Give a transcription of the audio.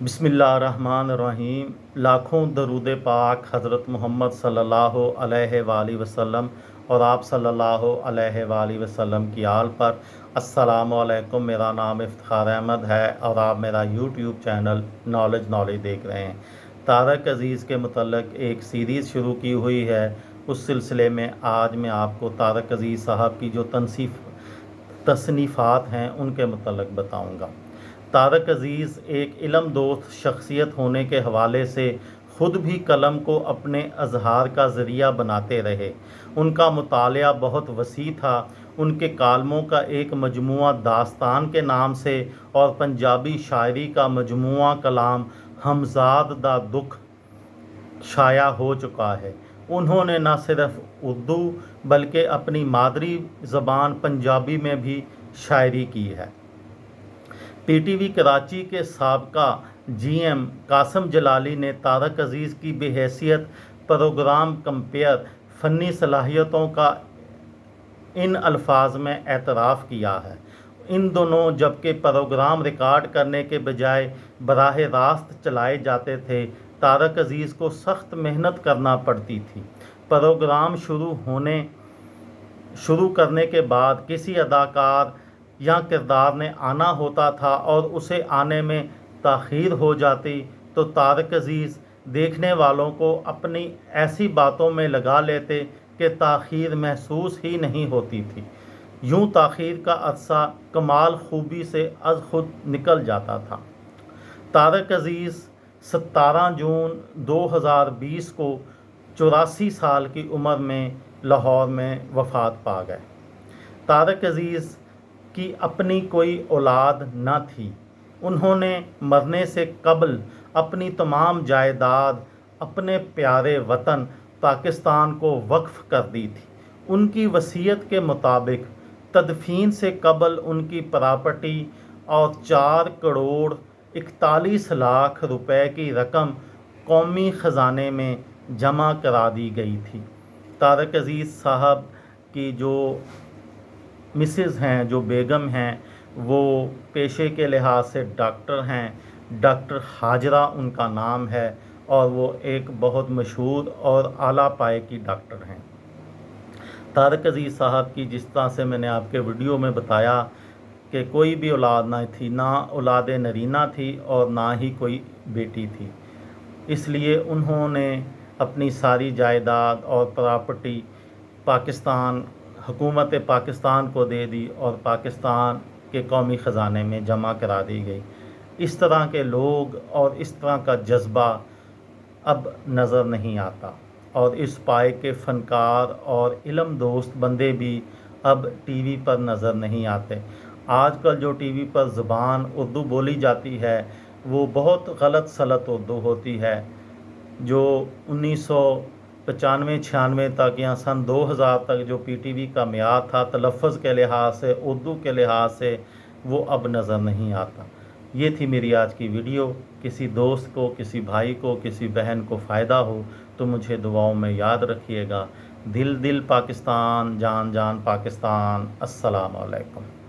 बिस्मिल्लाहिर्रहमानिर्रहीम। लाखों दरूद पाक हज़रत मोहम्मद सल्लल्लाहु अलैहि वसल्लम और आप सल्लल्लाहु अलैहि वसल्लम की आल पर। अस्सलामु अलैकुम। मेरा नाम इफ्तिखार अहमद है और आप मेरा यूट्यूब चैनल नॉलेज देख रहे हैं। तारक अज़ीज़ के मतलब एक सीरीज़ शुरू की हुई है। उस सिलसिले में आज मैं आपको तारक अज़ीज़ साहब की जो तसनीफ़ात हैं उनके मतलब बताऊँगा। तारक अज़ीज़ एक इल्म दोस्त शख्सियत होने के हवाले से ख़ुद भी कलम को अपने अजहार का ज़रिया बनाते रहे। उनका मुतालिया बहुत वसी था। उनके कालमों का एक मजमुआ दास्तान के नाम से और पंजाबी शायरी का मजमुआ कलाम हमज़ाद दा दुख शाया हो चुका है। उन्होंने न सिर्फ उर्दू बल्कि अपनी मादरी ज़बान पंजाबी में भी शायरी की है। पीटीवी कराची के साबका जीएम कासम जलाली ने तारक अज़ीज़ की बेहैसियत प्रोग्राम कंपेयर फ़नी सलाहियतों का इन अल्फाज में एतराफ़ किया है। इन दोनों जबकि प्रोग्राम रिकॉर्ड करने के बजाय बराह रास्त चलाए जाते थे, तारक अज़ीज़ को सख्त मेहनत करना पड़ती थी। प्रोग्राम शुरू करने के बाद किसी अदाकार या किरदार ने आना होता था और उसे आने में ताख़ीर हो जाती तो तारक अज़ीज़ देखने वालों को अपनी ऐसी बातों में लगा लेते कि ताख़ीर महसूस ही नहीं होती थी। यूं ताख़ीर का अरसा कमाल खूबी से अज़ खुद निकल जाता था। तारक अज़ीज़ 17 जून 2020 को 84 साल की उम्र में लाहौर में वफ़ात पा गए। तारक अज़ीज़ की अपनी कोई औलाद न थी। उन्होंने मरने से कबल अपनी तमाम जायदाद अपने प्यारे वतन पाकिस्तान को वक्फ़ कर दी थी। उनकी वसीयत के मुताबिक तदफीन से कबल उनकी प्रॉपर्टी और 4 करोड़ 41 लाख रुपए की रकम कौमी ख़जाने में जमा करा दी गई थी। तारक अज़ीज़ साहब की जो मिसेज़ हैं, जो बेगम हैं, वो पेशे के लिहाज से डॉक्टर हैं। डॉक्टर हाजरा उनका नाम है और वो एक बहुत मशहूर और आला पाए की डॉक्टर हैं। तारक अज़ीज़ साहब की जिस तरह से मैंने आपके वीडियो में बताया कि कोई भी औलाद ना थी, ना औलाद नरीना थी और ना ही कोई बेटी थी। इसलिए उन्होंने अपनी सारी जायदाद और प्रॉपर्टी पाकिस्तान हुकूमत पाकिस्तान को दे दी और पाकिस्तान के कौमी ख़जाने में जमा करा दी गई। इस तरह के लोग और इस तरह का जज्बा अब नज़र नहीं आता और इस पाए के फ़नकार और इल्म दोस्त बंदे भी अब टीवी पर नज़र नहीं आते। आजकल जो टीवी पर ज़ुबान उर्दू बोली जाती है वो बहुत गलत सलत उर्दू होती है, जो 1995-96 तक या सन 2000 तक जो पीटीवी का मियाद था तलफ़्फ़ुज़ के लिहाज से, उर्दू के लिहाज से, वो अब नज़र नहीं आता। ये थी मेरी आज की वीडियो। किसी दोस्त को, किसी भाई को, किसी बहन को फ़ायदा हो तो मुझे दुआओं में याद रखिएगा। दिल दिल पाकिस्तान, जान जान पाकिस्तान। अस्सलामु अलैकुम।